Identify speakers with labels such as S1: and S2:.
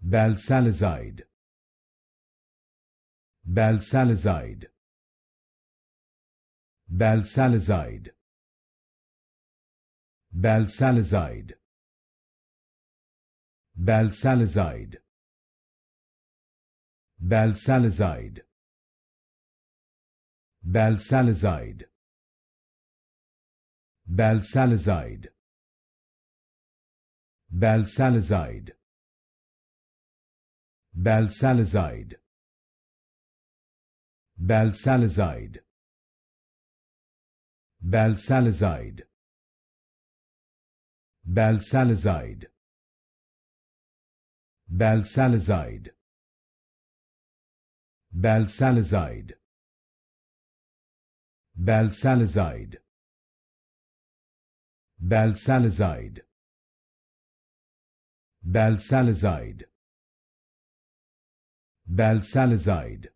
S1: Balsalazide. Balsalazide. Balsalazide. Balsalazide. Balsalazide. Balsalazide. Balsalazide. Balsalazide. Balsalazide. Balsalazide. Balsalazide. Balsalazide. Balsalazide. Balsalazide. Balsalazide. Balsalazide. Balsalazide. Balsalazide. Balsalazide.